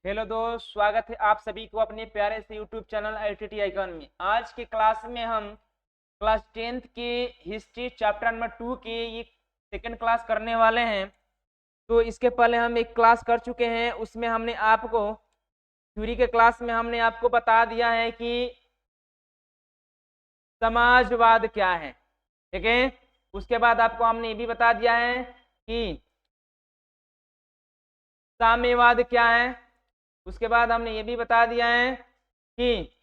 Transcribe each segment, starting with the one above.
Hello दोस्त, स्वागत है आप सभी को अपने प्यारे से यूट्यूब चैनल ITT आइकॉन में। आज के क्लास में हम क्लास 10th के हिस्ट्री चैप्टर नंबर 2 के ये सेकंड क्लास करने वाले हैं। तो इसके पहले हम एक क्लास कर चुके हैं, उसमें हमने आपको थ्योरी के क्लास में हमने आपको बता दिया है कि समाजवाद क्या है। ठीक है, उसके बाद आपको हमने ये भी बता दिया है कि साम्यवाद क्या है। उसके बाद हमने ये भी बता दिया है कि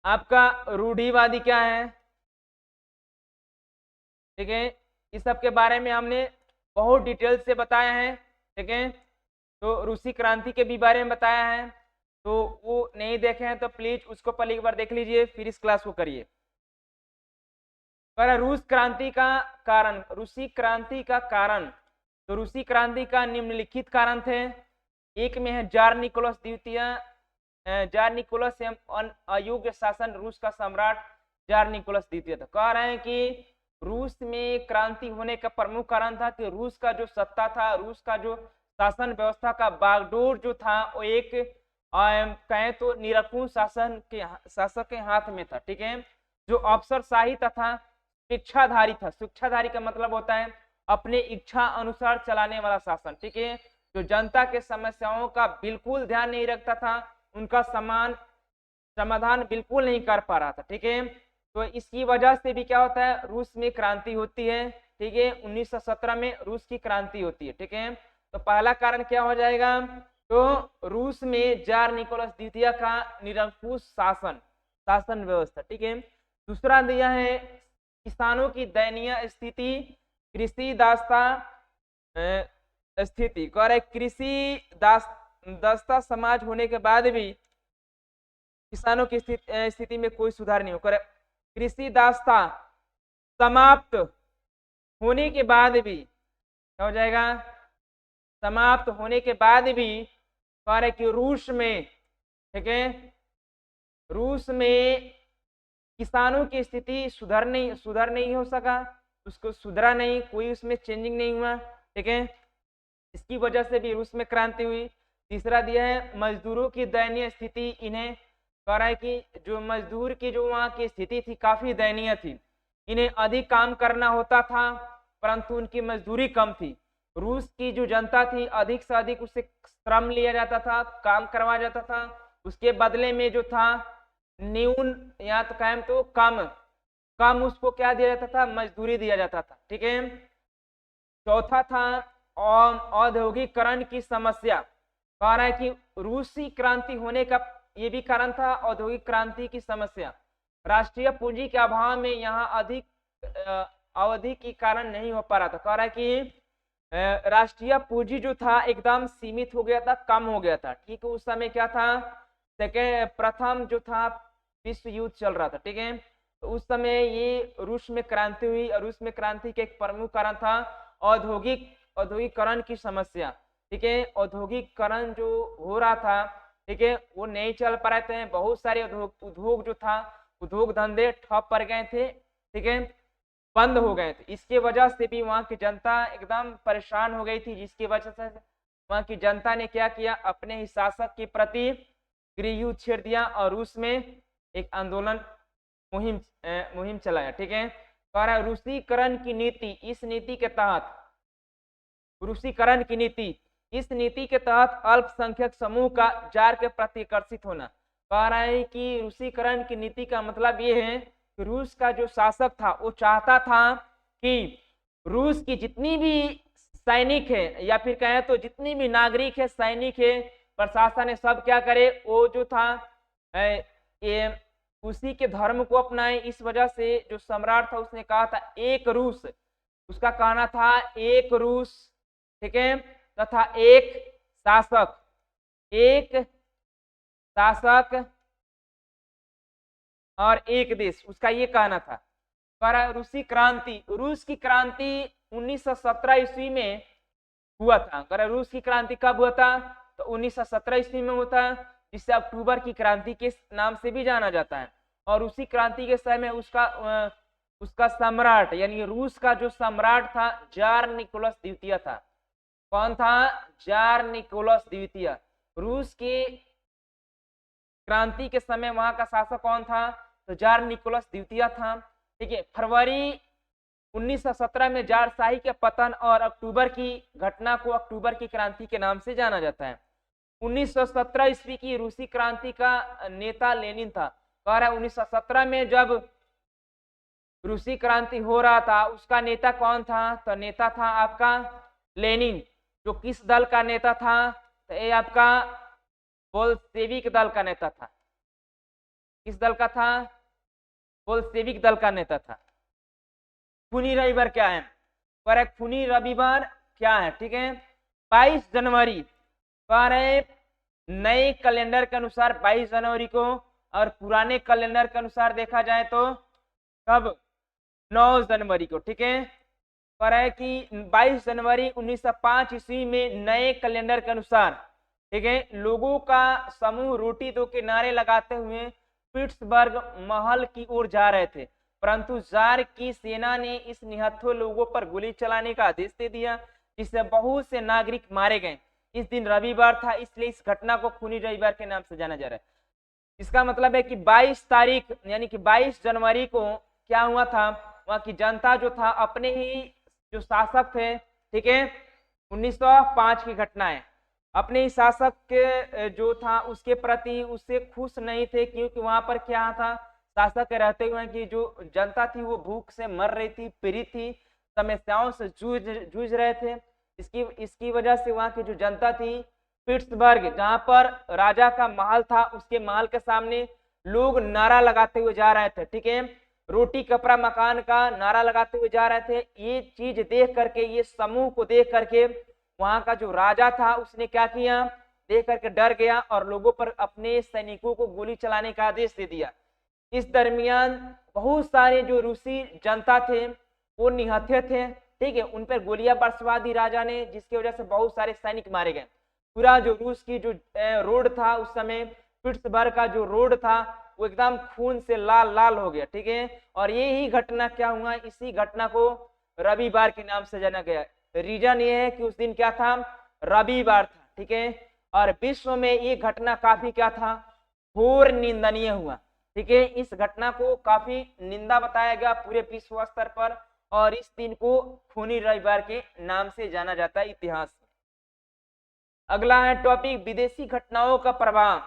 आपका रूढ़िवादी क्या है। ठीक है, इस सब के बारे में हमने बहुत डिटेल से बताया है। ठीक है, तो रूसी क्रांति के भी बारे में बताया है, तो वो नहीं देखे हैं तो प्लीज उसको पहले एक बार देख लीजिए, फिर इस क्लास को करिए। पर रूस क्रांति का कारण, रूसी क्रांति का कारण, तो रूसी क्रांति का निम्नलिखित कारण थे। एक में है जार निकोलस द्वितीय। जार निकोलस एवं अयोग्य शासन, रूस का सम्राट जार निकोलस द्वितीय था। कह रहे हैं कि रूस में क्रांति होने का प्रमुख कारण था कि रूस का जो सत्ता था, रूस का जो शासन व्यवस्था का बागडोर जो था, वो एक कहें तो निरंकुश शासक के हाथ में था। ठीक है, जो अफसरशाही तथा शिक्षाधारी था। शिक्षाधारी का मतलब होता है अपने इच्छा अनुसार चलाने वाला शासन। ठीक है, जो जनता के समस्याओं का बिल्कुल ध्यान नहीं रखता था, उनका समाधान बिल्कुल नहीं कर पा रहा था। ठीक है, तो इसकी वजह से भी क्या होता है, रूस में क्रांति होती है। ठीक है, 1917 में रूस की क्रांति होती है। ठीक है, तो पहला कारण क्या हो जाएगा, तो रूस में जार निकोलस द्वितीय का निरंकुश शासन व्यवस्था। ठीक है, दूसरा दिया है किसानों की दयनीय स्थिति, कृषि दास्ता स्थिति। कह रहे कृषि दास्ता समाज होने के बाद भी किसानों की स्थिति में कोई सुधार नहीं हो। कर कृषि दास्ता समाप्त होने के बाद भी क्या हो जाएगा, समाप्त होने के बाद भी कह रहे कि रूस में, ठीक है, रूस में किसानों की स्थिति सुधर नहीं हो सका, उसको सुधरा नहीं, कोई उसमें चेंजिंग नहीं हुआ। ठीक है, इसकी वजह से भी रूस में क्रांति हुई। तीसरा दिया है मजदूरों की दयनीय स्थिति। इन्हें कह रहा है कि जो मजदूर की जो वहाँ की स्थिति थी काफी दयनीय थी, इन्हें अधिक काम करना होता था परंतु उनकी मजदूरी कम थी। रूस की जो जनता थी अधिक से अधिक उससे श्रम लिया जाता था, काम करवाया जाता था, उसके बदले में जो था न्यून या तो कहें तो कम उसको क्या दिया जाता था, मजदूरी दिया जाता था। ठीक है, चौथा था औद्योगिकरण की समस्या। कह रहा है कि रूसी क्रांति होने का ये भी कारण था औद्योगिक क्रांति की समस्या। राष्ट्रीय पूंजी के अभाव में यहाँ अधिक अवधि की कारण नहीं हो पा रहा था। कह रहा है कि राष्ट्रीय पूंजी जो था एकदम सीमित हो गया था, कम हो गया था। ठीक है, उस समय क्या था, प्रथम जो था विश्व युद्ध चल रहा था। ठीक है, तो उस समय ये रूस में क्रांति हुई और रूस में क्रांति के एक प्रमुख कारण था औद्योगिकरण की समस्या। ठीक है, औद्योगिकरण जो हो रहा था, ठीक है, वो नहीं चल पा रहे थे। बहुत सारे उद्योग जो था, उद्योग धंधे ठप पड़ गए थे। ठीक है, बंद हो गए थे। इसके वजह से भी वहां की जनता एकदम परेशान हो गई थी, जिसकी वजह से वहां की जनता ने क्या किया, अपने ही शासक के प्रति गृह युद्ध छेड़ दिया और रूस में एक आंदोलन मुहिम चलाया। ठीक है, कह रहा है रूसीकरण की नीति। इस नीति के तहत रूसीकरण की नीति, इस नीति के तहत अल्पसंख्यक समूह का जार के प्रति आकर्षित होना। कह रहा है कि रूसीकरण की नीति का मतलब ये है कि रूस का जो शासक था वो चाहता था कि रूस की जितनी भी सैनिक है या फिर कहें तो जितनी भी नागरिक है, सैनिक है, प्रशासन है, सब क्या करे, वो जो था ये उसी के धर्म को अपनाए। इस वजह से जो सम्राट था उसने कहा था एक रूस, उसका कहना था एक रूस, ठीक है, तथा एक शासक और एक देश, उसका ये कहना था। पर रूस की क्रांति 1917 ईस्वी में हुआ था। कर रूस की क्रांति कब हुआ था, तो 1917 ईस्वी में हुआ था, जिसे अक्टूबर की क्रांति के नाम से भी जाना जाता है। और उसी क्रांति के समय उसका सम्राट यानी रूस का जो सम्राट था जार निकोलस द्वितीय था। कौन था, जार निकोलस द्वितीय। रूस की क्रांति के समय वहां का शासक कौन था? तो जार निकोलस द्वितीय था। ठीक है, फरवरी 1917 में जार शाही के पतन और अक्टूबर की घटना को अक्टूबर की क्रांति के नाम से जाना जाता है। 1917 ईस्वी की रूसी क्रांति का नेता लेनिन था। कह रहा है 1917 में जब रूसी क्रांति हो रहा था उसका नेता कौन था? तो नेता था आपका लेनिन। जो किस दल का नेता था? तो ये आपका बोल्शेविक दल का नेता था। किस दल का था? बोल्शेविक दल का नेता था। खूनी रविवार क्या है? पर खूनी रविवार क्या है? ठीक है, 22 जनवरी कह रहे नए कैलेंडर के अनुसार 22 जनवरी को, और पुराने कैलेंडर के अनुसार देखा जाए तो कब? 9 जनवरी को। ठीक है, कह रहे कि 22 जनवरी 1905 ईस्वी में नए कैलेंडर के अनुसार, ठीक है, लोगों का समूह रोटी दो के नारे लगाते हुए पिट्सबर्ग महल की ओर जा रहे थे, परंतु जार की सेना ने इस निहत्थे लोगों पर गोली चलाने का आदेश दे दिया, जिससे बहुत से नागरिक मारे गए। इस दिन रविवार था, इसलिए इस घटना को खूनी रविवार के नाम से जाना जा रहा है। इसका मतलब है कि 22 तारीख यानी कि 22 जनवरी को क्या हुआ था? वहां की जनता जो था अपने ही जो शासक थे, ठीक है, 1905 की घटना है, अपने ही शासक के जो था उसके प्रति उससे खुश नहीं थे, क्योंकि वहां पर क्या था, शासक के रहते हुए कि जो जनता थी वो भूख से मर रही थी, पीड़ित थी, समस्याओं से जूझ रहे थे। इसकी वजह से वहां की जो जनता थी पिट्सबर्ग, जहां पर राजा का महल था, उसके महल के सामने लोग नारा लगाते हुए जा रहे थे। ठीक है, रोटी कपड़ा मकान का नारा लगाते हुए जा रहे थे। ये चीज देख करके, ये समूह को देख करके वहां का जो राजा था उसने क्या किया? देख करके डर गया और लोगों पर अपने सैनिकों को गोली चलाने का आदेश दे दिया। इस दरमियान बहुत सारे जो रूसी जनता थे वो निहत्थे थे, ठीक है, उन पर गोलियां बरसवा दी राजा ने, जिसकी वजह से बहुत सारे सैनिक मारे गए। पूरा जो रूस की जो रोड था उस समय, पिट्सबर्ग का जो रोड था वो एकदम खून से लाल लाल हो गया। ठीक है, और ये ही घटना क्या हुआ? इसी घटना को रविवार के नाम से जाना गया। रीजन ये है कि उस दिन क्या था? रविवार था। ठीक है, और विश्व में ये घटना काफी क्या था? घोर निंदनीय हुआ। ठीक है, इस घटना को काफी निंदा बताया गया पूरे विश्व स्तर पर, और इस दिन को खूनी रविवार के नाम से जाना जाता है इतिहास में। अगला है टॉपिक विदेशी घटनाओं का प्रभाव।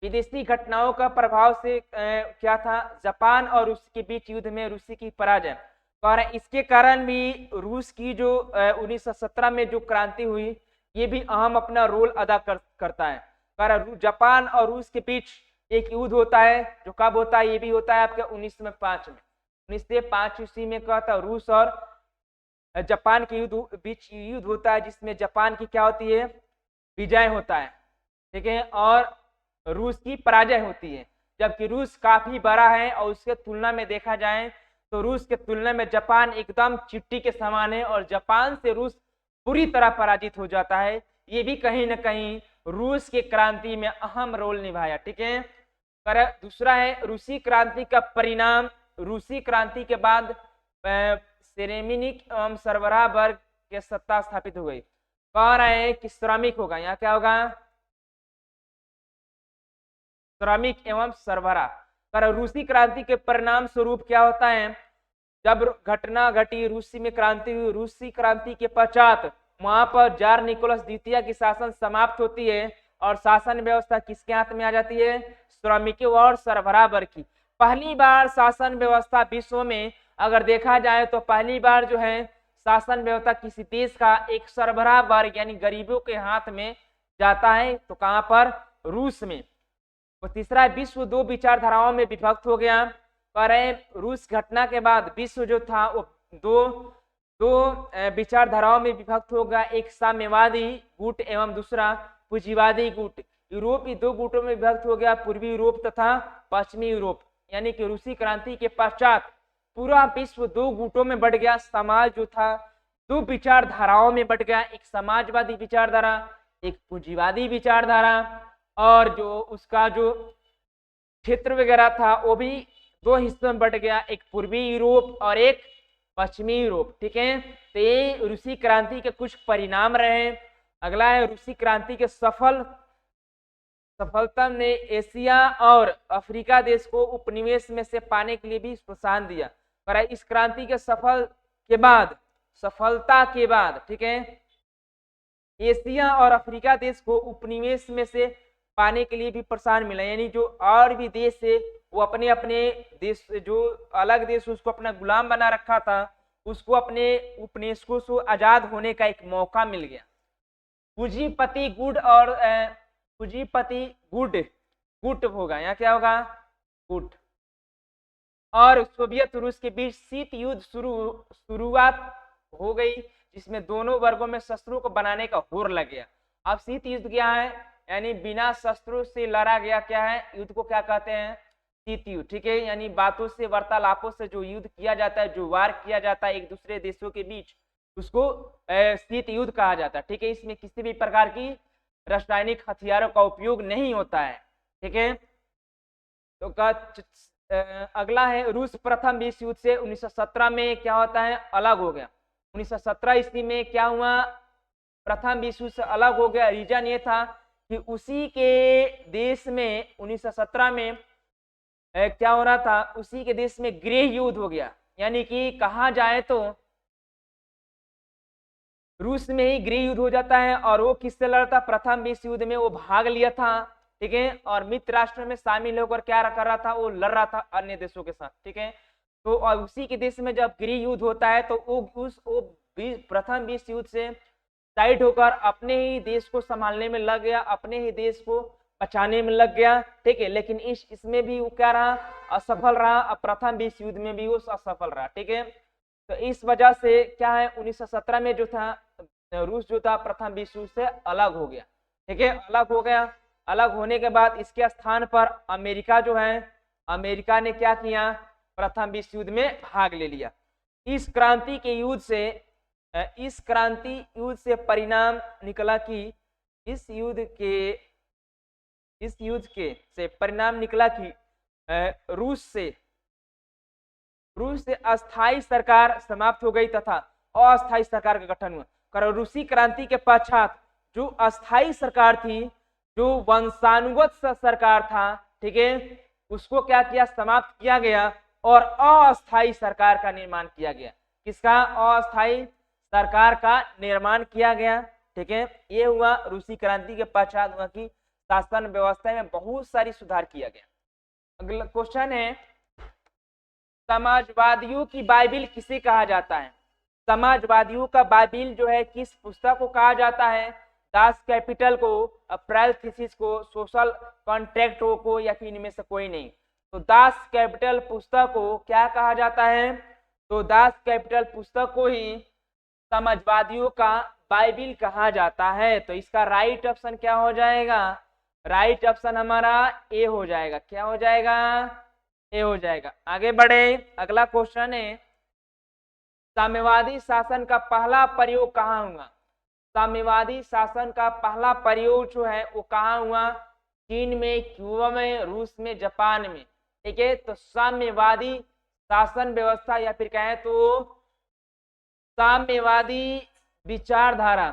विदेशी घटनाओं का प्रभाव से क्या था? जापान और रूस के बीच युद्ध में रूसी की पराजय, और इसके कारण भी रूस की जो 1917 में जो क्रांति हुई ये भी अहम अपना रोल अदा करता है। कारण जापान और रूस के बीच एक युद्ध होता है, जो कब होता है? ये भी होता है आपके 1905 में। 1905 ईस्वी में क्या था? रूस और जापान के बीच युद्ध होता है, जिसमें जापान की क्या होती है? विजय होता है। ठीक है, और रूस की पराजय होती है। जबकि रूस काफी बड़ा है और उसके तुलना में देखा जाए तो रूस के तुलना में जापान एकदम चिट्टी के समान है, और जापान से रूस पूरी तरह पराजित हो जाता है। ये भी कहीं ना कहीं रूस की क्रांति में अहम रोल निभाया। ठीक है, दूसरा है रूसी क्रांति का परिणाम। रूसी क्रांति के बाद सेरेमिनिक एवं सरबराह वर्ग के सत्ता स्थापित हो गई। कह रहे हैं कि श्रमिक होगा, यहाँ क्या होगा? श्रमिक एवं सरबराह। पर रूसी क्रांति के परिणाम स्वरूप क्या होता है? जब घटना घटी, रूसी में क्रांति हुई, रूसी क्रांति के पश्चात वहां पर जार निकोलस द्वितीय की शासन समाप्त होती है, और शासन व्यवस्था किसके हाथ में आ जाती है? श्रमिकों और सरबराह वर्ग की। पहली बार शासन व्यवस्था विश्व में अगर देखा जाए तो पहली बार जो है शासन व्यवस्था किसी देश का एक सरबराह वर्ग यानी गरीबों के हाथ में जाता है, तो कहां पर? रूस में। और तीसरा, विश्व दो विचारधाराओं में विभक्त हो गया। पर रूस घटना के बाद विश्व जो था वो दो विचारधाराओं में विभक्त हो गया, एक साम्यवादी गुट एवं दूसरा पूंजीवादी गुट। यूरोप दो गुटों में विभक्त हो गया, पूर्वी यूरोप तथा पश्चिमी यूरोप। यानी कि रूसी क्रांति के पश्चात पूरा विश्व दो गुटों में बढ़ गया। समाज जो था दो विचारधाराओं में बढ़ गया, एक समाजवादी विचारधारा, एक पूंजीवादी विचारधारा, और जो उसका जो क्षेत्र वगैरह था वो भी दो हिस्सों में बढ़ गया, एक पूर्वी यूरोप और एक पश्चिमी यूरोप। ठीक है, तो ये रूसी क्रांति के कुछ परिणाम रहे। अगला है रूसी क्रांति के सफल सफलता ने एशिया और अफ्रीका देश को उपनिवेश में से पाने के लिए भी प्रोत्साहन दिया। और इस क्रांति के सफलता के बाद, ठीक है, एशिया और अफ्रीका देश को उपनिवेश में से पाने के लिए भी प्रोत्साहन मिला। यानी जो और भी देश है वो अपने अपने देश, जो अलग देश उसको अपना गुलाम बना रखा था, उसको अपने उपनिवेशों से आजाद होने का एक मौका मिल गया। पूंजीपति गुट होगा, यहाँ क्या होगा, गुट। और सोवियत रूस के बीच शीत युद्ध शुरुआत हो गई, जिसमें दोनों वर्गों में शस्त्रों को बनाने का होर लग गया। अब शीत युद्ध क्या है, यानी बिना शस्त्रों से लड़ा गया क्या है युद्ध को क्या कहते हैं, शीत युद्ध, ठीक है। यानी बातों से, वार्तालापों से जो युद्ध किया जाता है, जो वार किया जाता है एक दूसरे देशों के बीच, उसको शीत युद्ध कहा जाता है, ठीक है। इसमें किसी भी प्रकार की रासायनिक हथियारों का उपयोग नहीं होता है, ठीक है। तो अगला है रूस प्रथम विश्व युद्ध से 1917 में क्या होता है, अलग हो गया। 1917 ईस्वी में क्या हुआ, प्रथम विश्व युद्ध से अलग हो गया। रीजन ये था कि उसी के देश में 1917 में क्या हो रहा था, उसी के देश में गृह युद्ध हो गया। यानी कि कहा जाए तो रूस में ही गृह युद्ध हो जाता है। और वो किससे लड़ता, प्रथम विश्व युद्ध में वो भाग लिया था, ठीक है। और मित्र राष्ट्र में शामिल होकर क्या कर रहा था, वो लड़ रहा था अन्य देशों के साथ, ठीक है। तो और उसी के देश में जब गृह युद्ध होता है तो वो प्रथम विश्व युद्ध से साइड होकर अपने ही देश को संभालने में लग गया, अपने ही देश को बचाने में लग गया, ठीक है। लेकिन इसमें भी वो क्या रहा, असफल रहा। अब प्रथम विश्व युद्ध में भी वो असफल रहा, ठीक है। तो इस वजह से क्या है, 1917 में जो था रूस जो था प्रथम विश्व युद्ध से अलग हो गया, ठीक है, अलग हो गया। अलग होने के बाद इसके स्थान पर अमेरिका जो है, अमेरिका ने क्या किया, प्रथम विश्व युद्ध में भाग ले लिया। इस क्रांति से परिणाम निकला कि इस युद्ध के परिणाम निकला कि रूस से अस्थायी सरकार समाप्त हो गई तथा अस्थायी सरकार का गठन हुआ। रूसी क्रांति के पश्चात जो अस्थायी सरकार थी, जो वंशानुगत सरकार था, ठीक है, उसको क्या किया, समाप्त किया गया और अस्थायी सरकार का निर्माण किया गया। किसका, अस्थायी सरकार का निर्माण किया गया, ठीक है। ये हुआ रूसी क्रांति के पश्चात हुआ कि शासन व्यवस्था में बहुत सारी सुधार किया गया। अगला क्वेश्चन है, समाजवादियों की बाइबिल किसे कहा जाता है। समाजवादियों का बाइबिल जो है किस पुस्तक को कहा जाता है, दास कैपिटल को, अप्रैल थीसिस को, सोशल कॉन्ट्रैक्ट को, या फिर इनमें से कोई नहीं। तो दास कैपिटल पुस्तक को क्या कहा जाता है, तो दास कैपिटल पुस्तक को ही समाजवादियों का बाइबिल कहा जाता है। तो इसका राइट ऑप्शन क्या हो जाएगा, राइट ऑप्शन हमारा ए हो जाएगा। क्या हो जाएगा, ए हो जाएगा। आगे बढ़े, अगला क्वेश्चन है, साम्यवादी शासन का पहला प्रयोग कहाँ हुआ। साम्यवादी शासन का पहला प्रयोग जो है वो कहाँ हुआ, चीन में, क्यूबा में, रूस में, जापान में, ठीक है। तो साम्यवादी शासन व्यवस्था या फिर कहें तो साम्यवादी विचारधारा,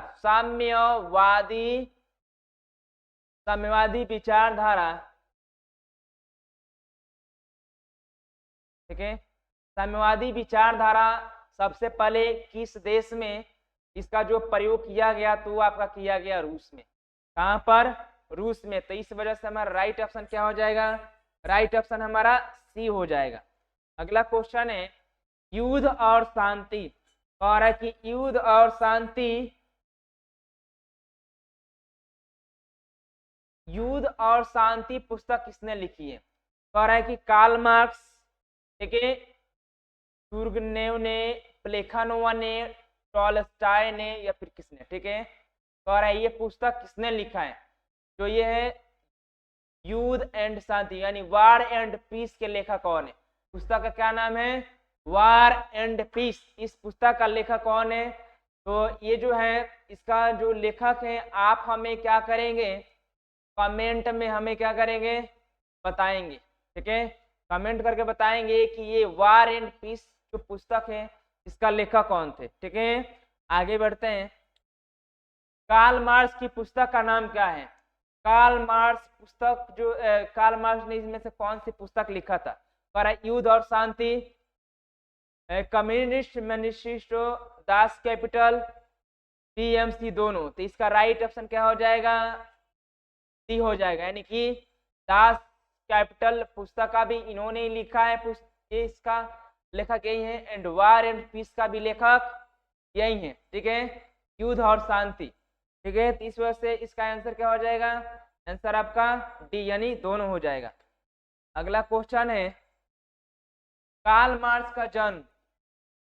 साम्यवादी विचारधारा, ठीक है। साम्यवादी विचारधारा सबसे पहले किस देश में इसका जो प्रयोग किया गया, तो आपका किया गया रूस में। कहां पर, रूस में। तो इस वजह से हमारा राइट ऑप्शन क्या हो जाएगा, राइट ऑप्शन हमारा सी हो जाएगा। अगला क्वेश्चन है, युद्ध और शांति, कह रहा है कि युद्ध और शांति पुस्तक किसने लिखी है। कह रहा है कि कार्ल मार्क्स, ठीक है, तुर्गनेव ने, प्लेखानोवा ने, टॉलस्टॉय ने, या फिर किसने, ठीक है। कह रहा है ये पुस्तक किसने लिखा है, जो ये है युद्ध एंड शांति यानी वार एंड पीस के लेखक कौन है। पुस्तक का क्या नाम है, वार एंड पीस। इस पुस्तक का लेखक कौन है, तो ये जो है इसका जो लेखक है, आप हमें क्या करेंगे, कमेंट में हमें क्या करेंगे, बताएंगे, ठीक है। कमेंट करके बताएंगे कि ये वार एंड पीस जो पुस्तक है इसका लेखक कौन थे, ठीक है। आगे बढ़ते हैं, कार्ल मार्क्स की पुस्तक का नाम क्या है, कार्ल मार्क्स पुस्तक जो कार्ल मार्क्स ने इसमें से कौन सी पुस्तक लिखा था? पर युद्ध और शांति, communist manifesto, Das Kapital, PMC दोनों। तो इसका राइट ऑप्शन क्या हो जाएगा? डी हो जाएगा। यानी कि दास कैपिटल पुस्तक का भी इन्होंने लिखा है, ये इसका लेखक यही है, एंड वार एंड पीस का भी लेखक यही है। ठीक है, युद्ध और शांति। ठीक है, तो इस वजह से इसका आंसर क्या हो जाएगा? आंसर आपका डी यानी दोनों हो जाएगा। अगला क्वेश्चन है, कार्ल मार्क्स का जन्म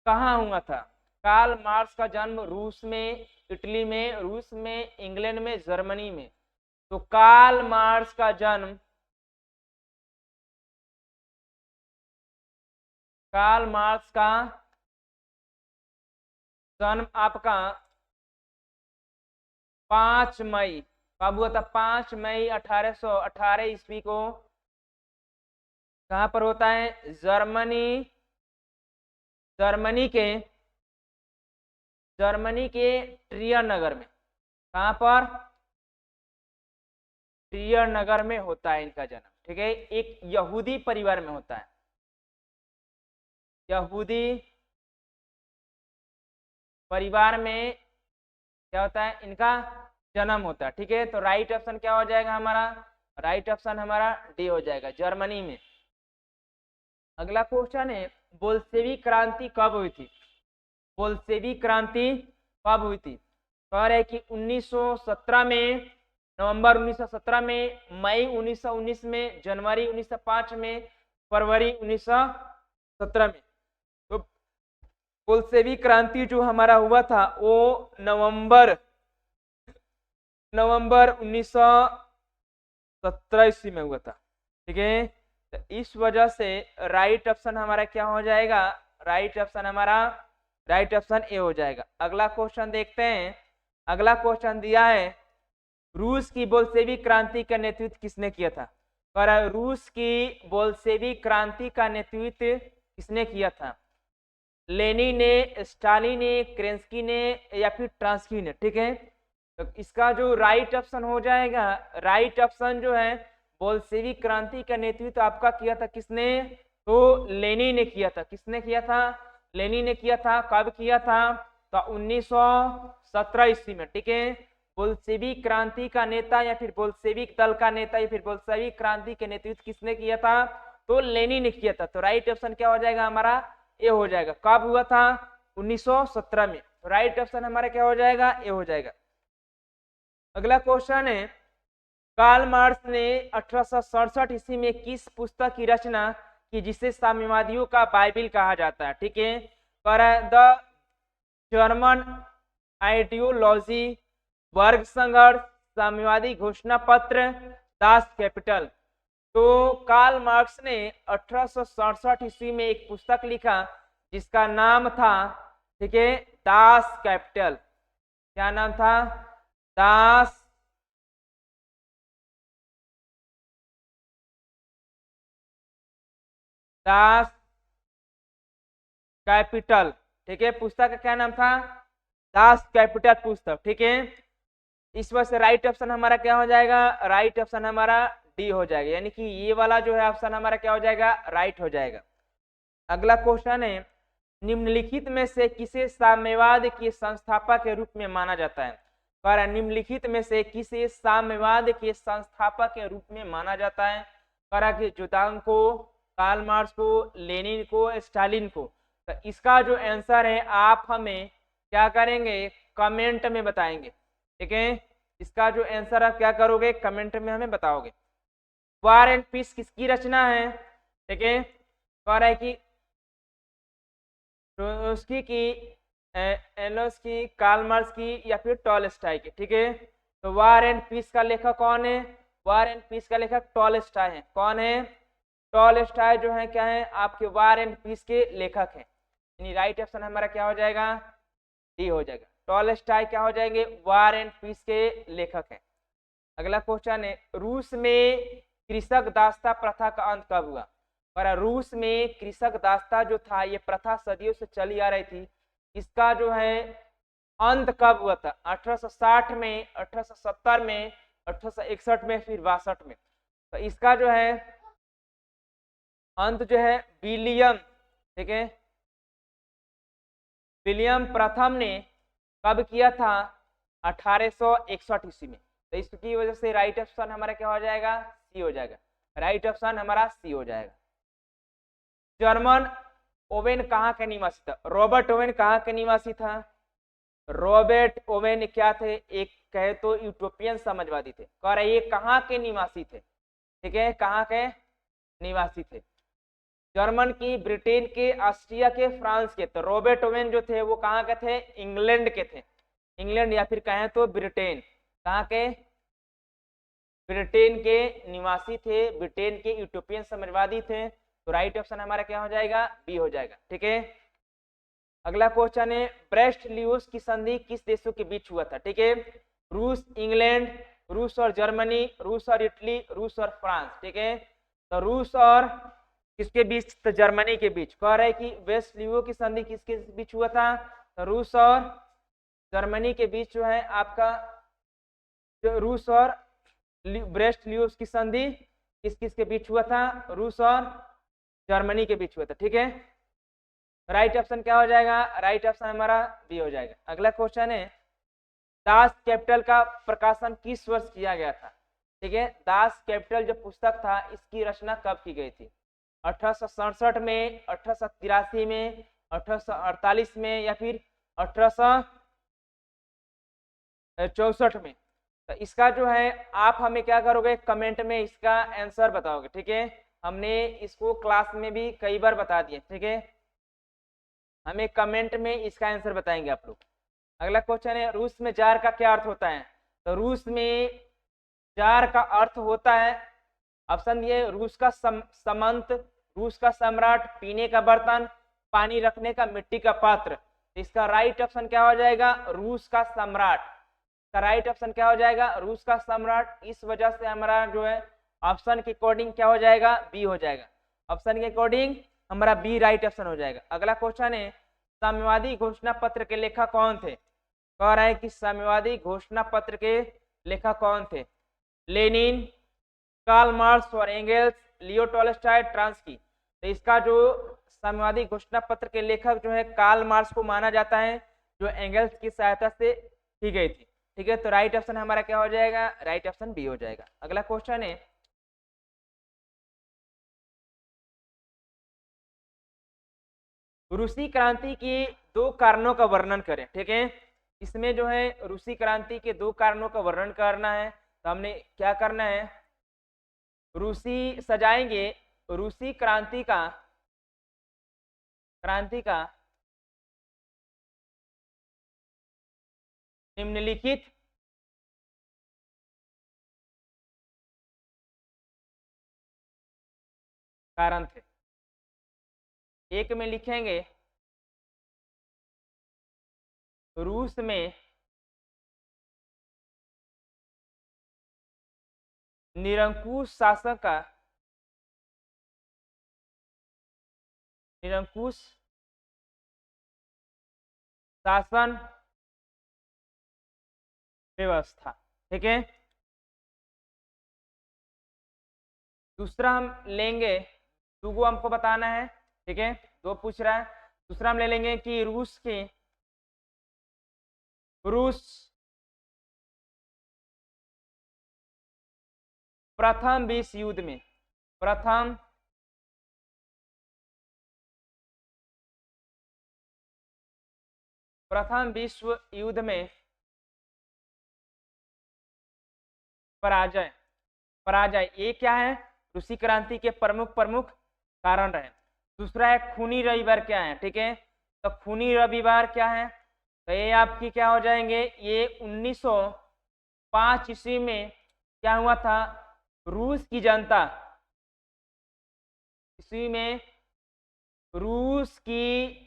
कहाँ हुआ था? कार्ल मार्क्स का जन्म रूस में, इटली में, रूस में, इंग्लैंड में, जर्मनी में। तो कार्ल मार्क्स का जन्म, कार्ल मार्क्स का जन्म आपका 5 मई कब हुआ था? 5 मई 1818 ईस्वी को कहां पर होता है? जर्मनी के ट्रियर नगर में। कहां पर? ट्रियर नगर में होता है इनका जन्म। ठीक है, एक यहूदी परिवार में होता है, यहूदी परिवार में क्या होता है? इनका जन्म होता है। ठीक है, तो राइट ऑप्शन क्या हो जाएगा हमारा? राइट ऑप्शन हमारा डी हो जाएगा, जर्मनी में। अगला क्वेश्चन है, बोल्शेविक क्रांति कब हुई थी? बोल्शेविक क्रांति कब हुई थी? कह रहे कि 1917 में, नवंबर 1917 में, मई 1919 में, जनवरी 1905 में, फरवरी 1917 में। तो बोल्शेविक क्रांति जो हमारा हुआ था वो नवंबर 1917 ईस्वी में हुआ था। ठीक है, तो इस वजह से राइट ऑप्शन हमारा क्या हो जाएगा? राइट ऑप्शन हमारा राइट ऑप्शन ए हो जाएगा। अगला क्वेश्चन देखते हैं। अगला क्वेश्चन दिया है, रूस की बोल्शेविक क्रांति का नेतृत्व किसने किया था? पर रूस की बोल्शेविक क्रांति का नेतृत्व किसने किया था? लेनिन ने, स्टालिन ने, केरेंस्की ने, या फिर ट्रांस्की ने? ठीक है, तो इसका जो राइट ऑप्शन हो जाएगा, राइट ऑप्शन जो है, बोल्शेविक क्रांति का नेतृत्व आपका किया था किसने? तो लेनिन ने किया था। किसने किया था? लेनिन ने किया था। कब किया था? तो 1917 ईस्वी में। ठीक है, बोल्शेविक क्रांति का नेता या फिर बोल्शेविक दल का नेता या फिर बोल्शेविक क्रांति के नेतृत्व किसने किया था? तो लेनिन ने किया था। तो राइट ऑप्शन क्या हो जाएगा हमारा? ए हो जाएगा। कब हुआ था? 1917 में। राइट ऑप्शन हमारा क्या हो जाएगा? ए हो जाएगा। अगला क्वेश्चन है, कार्ल मार्क्स ने 1867 ईस्वी में किस पुस्तक की रचना की जिसे साम्यवादियों का बाइबिल कहा जाता है? ठीक है, पर द जर्मन आइडियोलॉजी, वर्ग संघर्ष, साम्यवादी घोषणा पत्र, दास कैपिटल। तो कार्ल मार्क्स ने 1867 ईस्वी में एक पुस्तक लिखा जिसका नाम था, ठीक है, दास कैपिटल। क्या नाम था? दास दास कैपिटल। ठीक है, पुस्तक का क्या नाम था? दास कैपिटल पुस्तक। ठीक है, इस वजह से राइट ऑप्शन हमारा क्या हो जाएगा? राइट ऑप्शन हमारा डी हो जाएगा, यानी कि ये वाला जो है ऑप्शन हमारा क्या हो जाएगा? राइट हो जाएगा। अगला क्वेश्चन है, निम्नलिखित में से किसे साम्यवाद के संस्थापक के रूप में माना जाता है? पर निम्नलिखित में से किसे साम्यवाद के संस्थापक के रूप में माना जाता है? पर जुदांग को, कार्ल मार्क्स को, लेनिन को, स्टालिन को? तो इसका जो आंसर है आप हमें क्या करेंगे? कमेंट में बताएंगे। ठीक है, इसका जो आंसर आप क्या करोगे? कमेंट में हमें बताओगे। वार एंड पीस किसकी रचना है? ठीक है, कह रहा है कि उसकी की, एलोस की, कार्ल मार्क्स की, या फिर टॉलस्टॉय की? ठीक है, तो वार एंड पीस का लेखक कौन है? वार एंड पीस का लेखक टॉलस्टॉय है। कौन है? टॉलस्टॉय जो है क्या है? आपके वार एंड पीस के लेखक हैं। यानी राइट ऑप्शन हमारा क्या हो जाएगा? डी हो जाएगा। टॉलस्टॉय क्या हो जाएंगे? वार एंड पीस के लेखक हैं। अगला क्वेश्चन है, रूस में कृषक दासता प्रथा का अंत कब हुआ? पर रूस में कृषक दासता जो था, ये प्रथा सदियों से चली आ रही थी। इसका जो है अंत कब हुआ था? 1860 में, 1870 में, 1861 में, फिर 62 में। तो इसका जो है अंत जो है विलियम, ठीक है, विलियम प्रथम ने कब किया था? 1861 ईस्वी में। तो इसकी वजह से राइट ऑप्शन हमारा क्या हो जाएगा? सी हो जाएगा। राइट ऑप्शन हमारा सी हो जाएगा। जर्मन ओवेन कहाँ के निवासी था? रॉबर्ट ओवेन कहाँ के निवासी था? रॉबर्ट ओवेन क्या थे? एक कहे तो यूटोपियन समाजवादी थे। कह रहे ये कहाँ के निवासी थे? ठीक है, कहाँ के निवासी थे? जर्मन की, ब्रिटेन के, ऑस्ट्रिया के, फ्रांस के। तो रॉबर्ट ओवेन जो थे वो कहाँ के थे? इंग्लैंड के थे। इंग्लैंड या फिर कहें तो ब्रिटेन। कहाँ के? ब्रिटेन के निवासी थे, ब्रिटेन के यूटोपियन समाजवादी थे। तो राइट ऑप्शन हमारा क्या हो जाएगा? बी हो जाएगा। ठीक है, अगला क्वेश्चन है ब्रेस्ट लियोस की संधि किस देशों के बीच हुआ था? ठीक है, रूस, इंग्लैंड, रूस और जर्मनी, रूस और इटली, रूस और फ्रांस। ठीक है, तो रूस और किसके बीच? तो जर्मनी के बीच। कह रहे कि ब्रेस्ट लियो की संधि किसके बीच हुआ था? तो रूस और जर्मनी के बीच जो है आपका, जो रूस और ब्रेस्ट लियोस की संधि किस किस के बीच हुआ था? रूस और जर्मनी के बीच हुआ था। ठीक है, राइट ऑप्शन क्या हो जाएगा? राइट ऑप्शन हमारा बी हो जाएगा। अगला क्वेश्चन है दास कैपिटल का प्रकाशन किस वर्ष किया गया था? ठीक है, दास कैपिटल जो पुस्तक था इसकी रचना कब की गई थी? 1867 में, 1883 में, 1848 में, या फिर 1864 में? तो इसका जो है आप हमें क्या करोगे? कमेंट में इसका आंसर बताओगे। ठीक है, हमने इसको क्लास में भी कई बार बता दिए। ठीक है, हमें कमेंट में इसका आंसर बताएंगे आप लोग। अगला क्वेश्चन है रूस में जार का क्या अर्थ होता है? तो रूस में जार का अर्थ होता है, ऑप्शन ये, रूस का समंत, रूस का सम्राट, पीने का बर्तन, पानी रखने का मिट्टी का पात्र। इसका राइट ऑप्शन क्या हो जाएगा? रूस का सम्राट। का राइट ऑप्शन क्या हो जाएगा? रूस का सम्राट। इस वजह से हमारा जो है ऑप्शन के अकॉर्डिंग क्या हो जाएगा? बी हो जाएगा। ऑप्शन के अकॉर्डिंग हमारा बी राइट ऑप्शन हो जाएगा। अगला क्वेश्चन है साम्यवादी घोषणा पत्र के लेखक कौन थे? कह रहा है कि साम्यवादी घोषणा पत्र के लेखक कौन थे? लेनिन, कार्ल मार्क्स और एंगेल्स, लियो टॉलस्टॉय, ट्रांस्की। तो इसका जो साम्यवादी घोषणा पत्र के लेखक जो है कार्ल मार्क्स को माना जाता है, जो एंगेल्स की सहायता से की गई थी। ठीक है, तो राइट ऑप्शन हमारा क्या हो जाएगा? राइट ऑप्शन बी हो जाएगा। अगला क्वेश्चन है रूसी क्रांति के दो कारणों का वर्णन करें। ठीक है, इसमें जो है रूसी क्रांति के दो कारणों का वर्णन करना है। तो हमने क्या करना है? रूसी सजाएंगे रूसी क्रांति का निम्नलिखित कारण थे। एक में लिखेंगे रूस में निरंकुश शासन का निरंकुश शासन व्यवस्था। ठीक है, दूसरा हम लेंगे, दो हमको बताना है। ठीक है, दो पूछ रहा है। दूसरा हम ले लेंगे कि रूस प्रथम विश्व युद्ध में प्रथम विश्व युद्ध में पराजय पराजय ये क्या है? रूसी क्रांति के प्रमुख कारण रहे। दूसरा है खूनी रविवार क्या है? ठीक है, तो खूनी रविवार क्या है? तो ये आपकी क्या हो जाएंगे? ये 1905 ईस्वी में क्या हुआ था? रूस की जनता ईस्वी में रूस की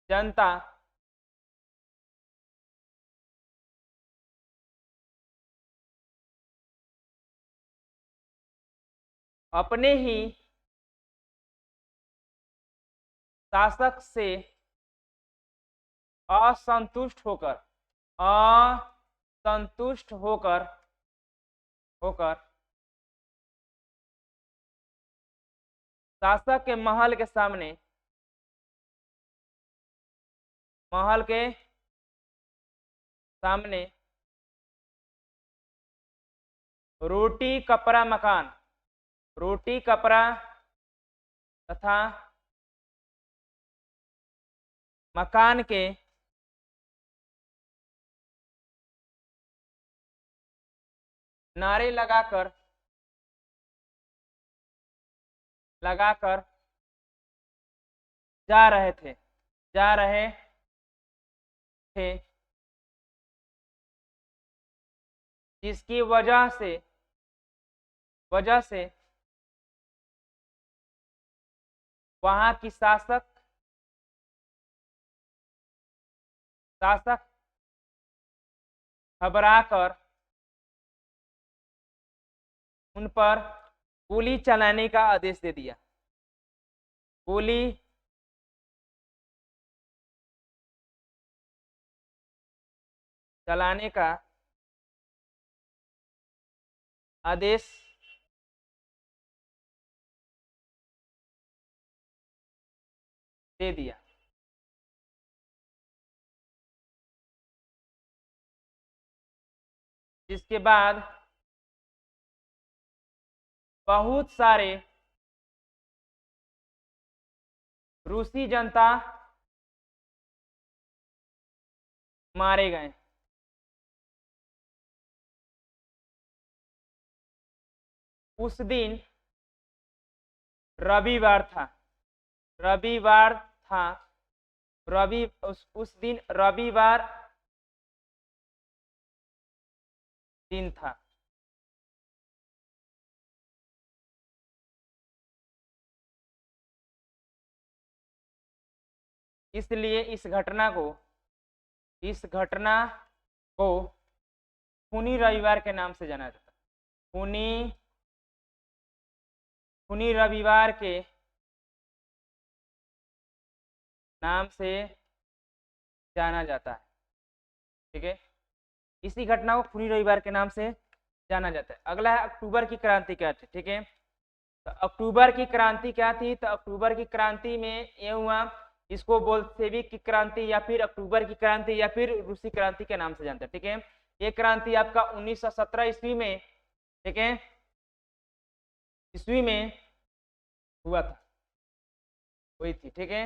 जनता अपने ही शासक से असंतुष्ट होकर संतुष्ट होकर होकर शासक के महल के सामने रोटी कपड़ा तथा मकान के नारे लगाकर जा रहे थे जिसकी वजह से वहां की शासक घबराकर उन पर गोली चलाने का आदेश दे दिया। गोली चलाने का आदेश दे दिया। जिसके बाद बहुत सारे रूसी जनता मारे गए। उस दिन रविवार था। उस दिन रविवार दिन था। इसलिए इस घटना को खूनी रविवार के नाम से जाना जाता है। खूनी रविवार के नाम से जाना जाता है। ठीक है, इसी घटना को खूनी रविवार के नाम से जाना जाता है। अगला है अक्टूबर की क्रांति क्या थी। ठीक है, तो अक्टूबर की क्रांति क्या थी? तो अक्टूबर की क्रांति में ये हुआ, इसको बोल्शेविक की क्रांति या फिर अक्टूबर की क्रांति या फिर रूसी क्रांति के नाम से जानते हैं। ठीक है, ये क्रांति आपका 1917 ईस्वी में, ठीक है, ईस्वी में हुआ था, हुई थी। ठीक है,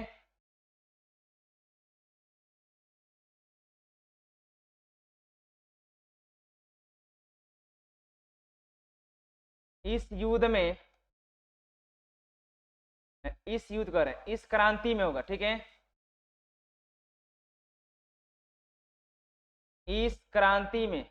इस युद्ध करें, इस क्रांति में होगा। ठीक है, इस क्रांति में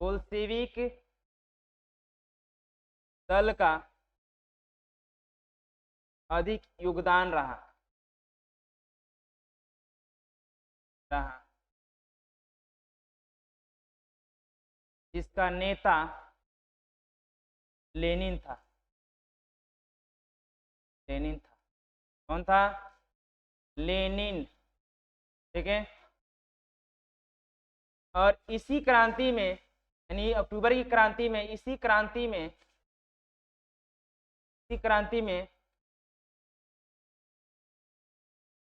बोल्शेविक दल का अधिक योगदान रहा। जिसका नेता लेनिन था। कौन था? लेनिन। ठीक है, और इसी क्रांति में, यानी अक्टूबर की क्रांति में, इसी क्रांति में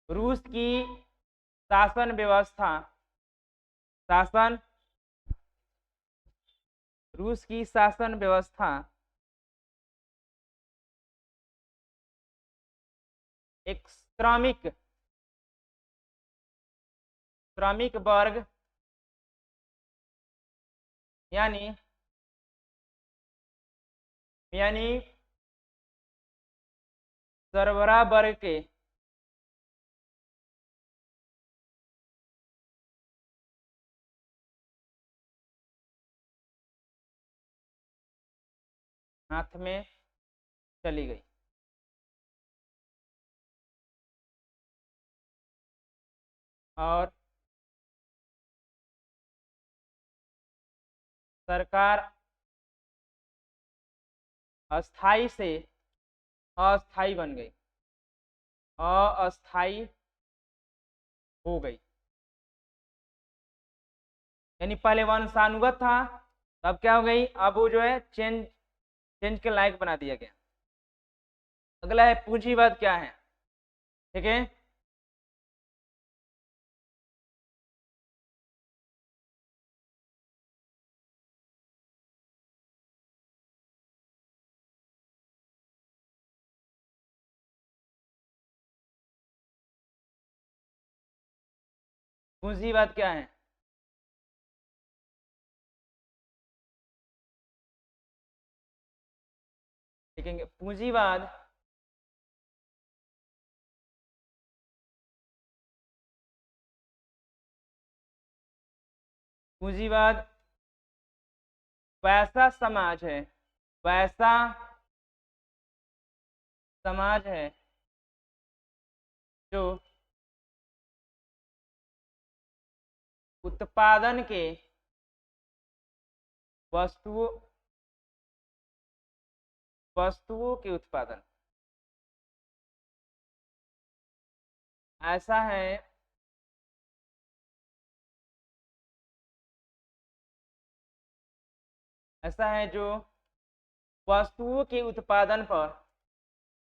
रूस की शासन व्यवस्था एक श्रमिक वर्ग यानी सरबराह वर्ग के हाथ में चली गई। और सरकार अस्थाई से अस्थाई बन गई, अस्थाई हो गई। यानी पहले वंशानुगत था, अब क्या हो गई, अब वो जो है चेंज चेंज के लायक बना दिया गया। अगला है पूंजीवाद क्या है, ठीक है। पूंजीवाद क्या है, देखेंगे पूंजीवाद पूंजीवाद वैसा समाज है, वैसा समाज है जो उत्पादन के वस्तुओं वस्तुओं के उत्पादन, ऐसा है ऐसा है जो वस्तुओं के उत्पादन पर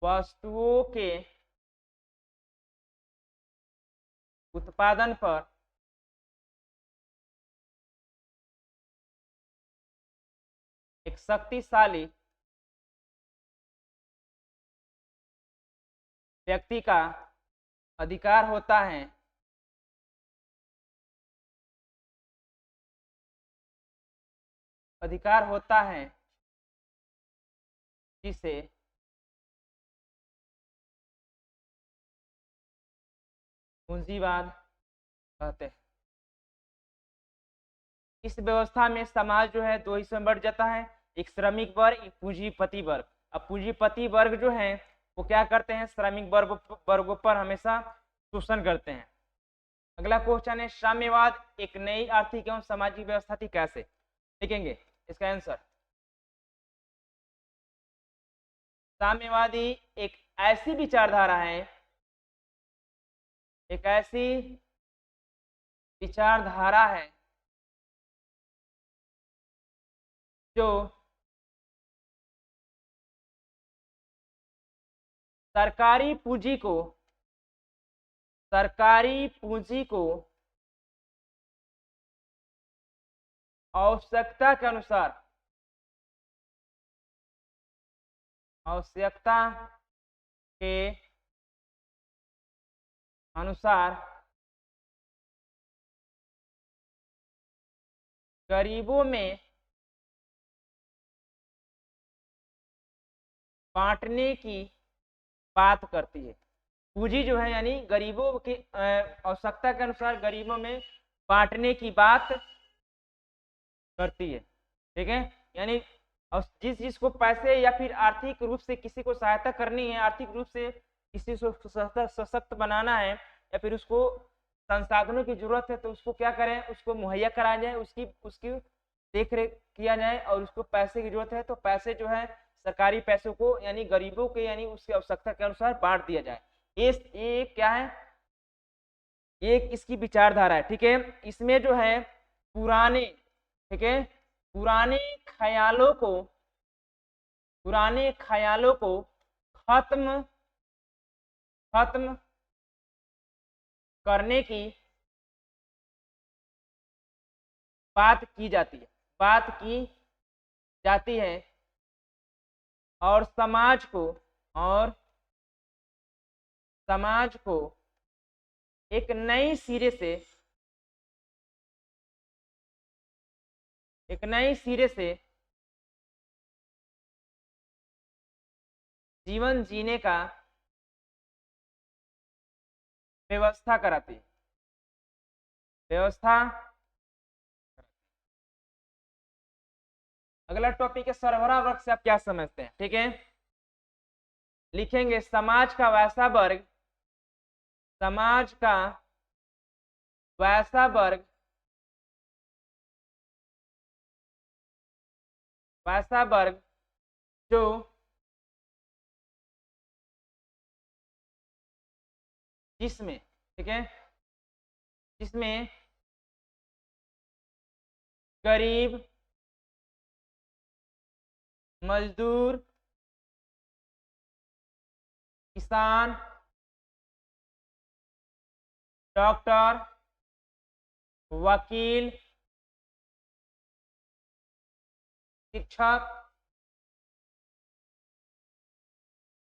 वस्तुओं के उत्पादन पर एक शक्तिशाली व्यक्ति का अधिकार होता है, अधिकार होता है जिसे पूंजीवाद कहते हैं। इस व्यवस्था में समाज जो है दो हिस्सों में बढ़ जाता है, एक श्रमिक वर्ग, एक पूंजीपति वर्ग। अब पूंजीपति वर्ग जो है वो क्या करते हैं, श्रमिक वर्गों पर हमेशा शोषण करते हैं। अगला क्वेश्चन है साम्यवाद एक नई आर्थिक एवं सामाजिक व्यवस्था थी कैसे, देखेंगे इसका आंसर। साम्यवादी एक ऐसी विचारधारा है, एक ऐसी विचारधारा है जो सरकारी पूंजी को सरकारी पूंजी को आवश्यकता के अनुसार आवश्यकता के अनुसार गरीबों में बांटने की बात करती है। पूंजी जो है यानी गरीबों की आवश्यकता के अनुसार गरीबों में बांटने की बात करती है, ठीक है। यानी जिस जिसको पैसे या फिर आर्थिक रूप से किसी को सहायता करनी है, आर्थिक रूप से किसी को सशक्त बनाना है या फिर उसको संसाधनों की जरूरत है, तो उसको क्या करें, उसको मुहैया कराया जाए, उसकी उसकी देख रेख किया जाए। और उसको पैसे की जरूरत है तो पैसे जो है सरकारी पैसों को यानी गरीबों के यानी उसकी आवश्यकता के अनुसार बांट दिया जाए। ये क्या है, एक इसकी विचारधारा है, ठीक है। इसमें जो है पुराने, ठीक है, पुराने ख्यालों को खत्म खत्म करने की बात की जाती है और और समाज को एक नई सिरे से जीवन जीने का व्यवस्था कराती है, व्यवस्था। अगला टॉपिक है सरबराह वर्ग से आप क्या समझते हैं, ठीक है। लिखेंगे समाज का वैसा वर्ग, समाज का वैसा वर्ग, वैसा वर्ग जो जिसमें, ठीक है, जिसमें गरीब, मजदूर, किसान, डॉक्टर, वकील, शिक्षक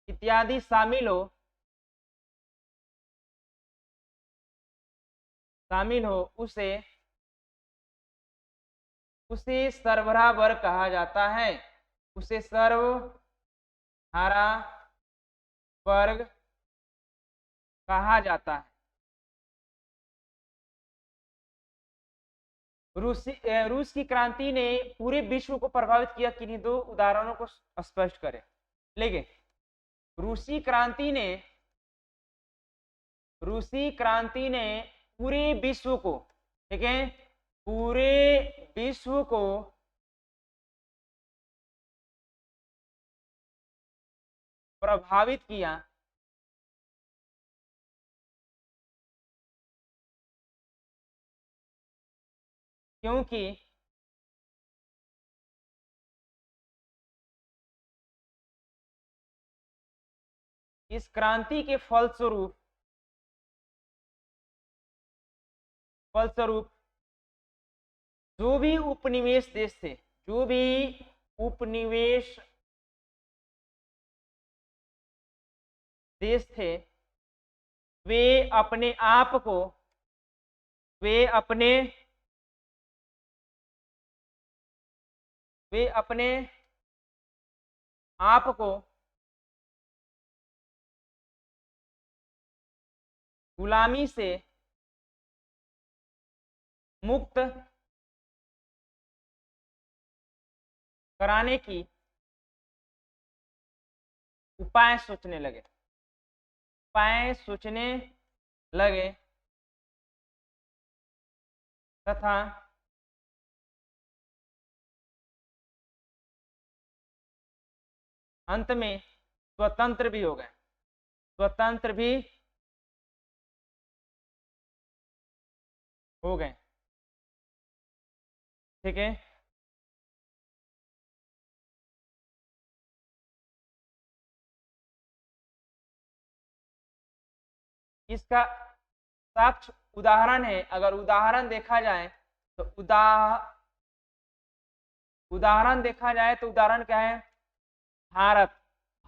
इत्यादि शामिल हो उसे सरबराह वर्ग कहा जाता है, उसे सर्वहारा वर्ग कहा जाता है। रूस की क्रांति ने पूरे विश्व को प्रभावित किया, किन्हीं दो उदाहरणों को स्पष्ट करें। लेकिन रूसी क्रांति ने पूरे विश्व को, ठीक है, पूरे विश्व को प्रभावित किया, क्योंकि इस क्रांति के फलस्वरूप जो भी उपनिवेश देश थे, जो भी उपनिवेश देश थे, वे अपने आप को, वे अपने आप को गुलामी से मुक्त कराने की उपाय सोचने लगे तथा अंत में स्वतंत्र भी हो गए, ठीक है। इसका साक्ष्य उदाहरण है, अगर उदाहरण देखा जाए तो उदाहरण क्या है?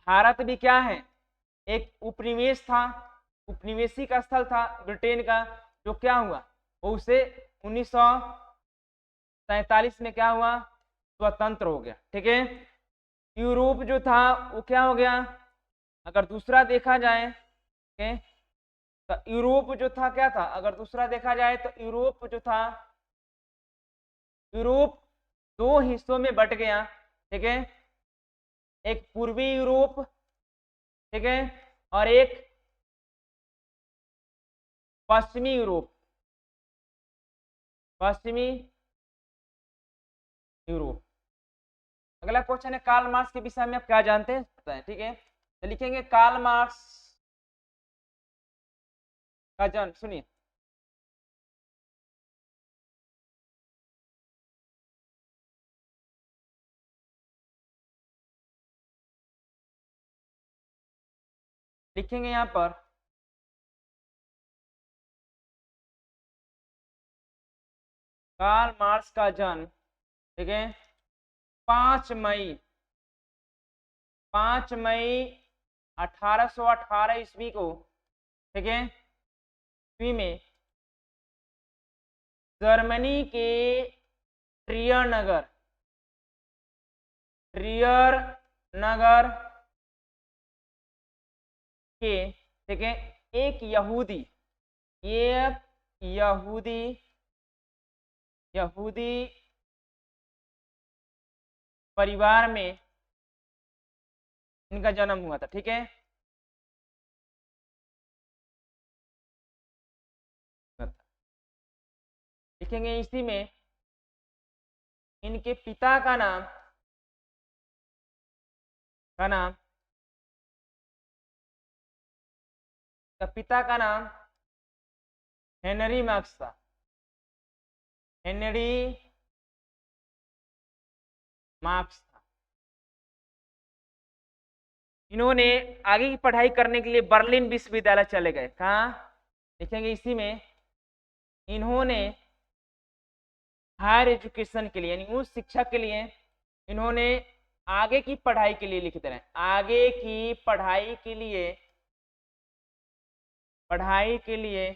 भारत भी क्या है? एक उपनिवेश था, उपनिवेशी का स्थल था ब्रिटेन का, जो क्या हुआ, वो उसे 1947 में क्या हुआ, स्वतंत्र हो गया, ठीक है। यूरोप जो था वो क्या हो गया, अगर दूसरा देखा जाए, ठीक है, तो यूरोप जो था क्या था, अगर दूसरा देखा जाए तो यूरोप जो था, यूरोप दो हिस्सों में बट गया, ठीक है, एक पूर्वी यूरोप, ठीक है, और एक पश्चिमी यूरोप, अगला क्वेश्चन है कार्ल मार्क्स के विषय में आप क्या जानते हैं, ठीक है। तो लिखेंगे कार्ल मार्क्स का जन्म, सुनिए, लिखेंगे यहां पर कार्ल मार्क्स का जन्म, ठीक है, 5 मई 1818 ईस्वी को, ठीक है, ईस्वी में जर्मनी के ट्रियर नगर के, ठीक है, एक यहूदी परिवार में इनका जन्म हुआ था। ठीक है, लिखेंगे इसी में इनके पिता का नाम पिता का नाम हेनरी मार्क्स था। हेनरी मार्क्स था। इन्होंने आगे की पढ़ाई करने के लिए बर्लिन विश्वविद्यालय चले गए। कहाँ लिखेंगे इसी में इन्होंने हायर एजुकेशन के लिए यानी उच्च शिक्षा के लिए इन्होंने आगे की पढ़ाई के लिए लिखते रहे, आगे की पढ़ाई के लिए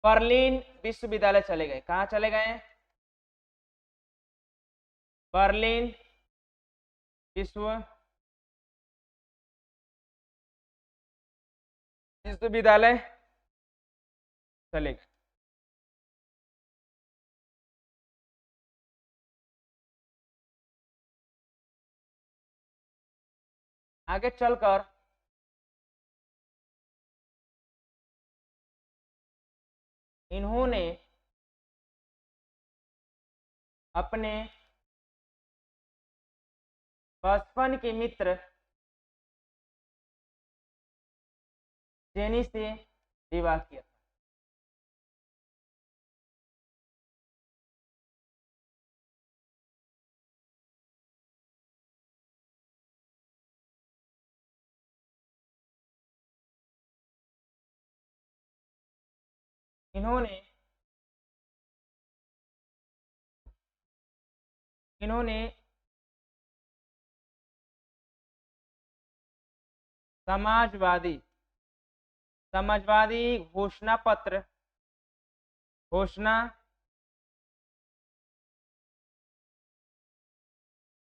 बर्लिन विश्वविद्यालय चले गए। कहाँ चले गए? बर्लिन विश्वविद्यालय चले गए। आगे चलकर इन्होंने अपने बचपन के मित्र जेनी से विवाह किया। इन्होंने समाजवादी घोषणा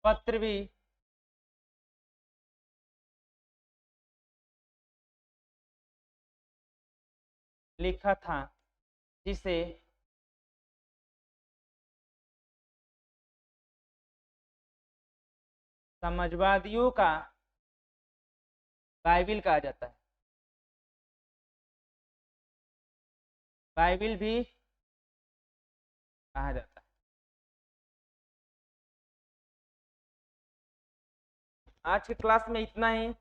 पत्र भी लिखा था, जिसे समाजवादियों का बाइबिल कहा जाता है। बाइबिल भी कहा जाता है। आज की क्लास में इतना ही।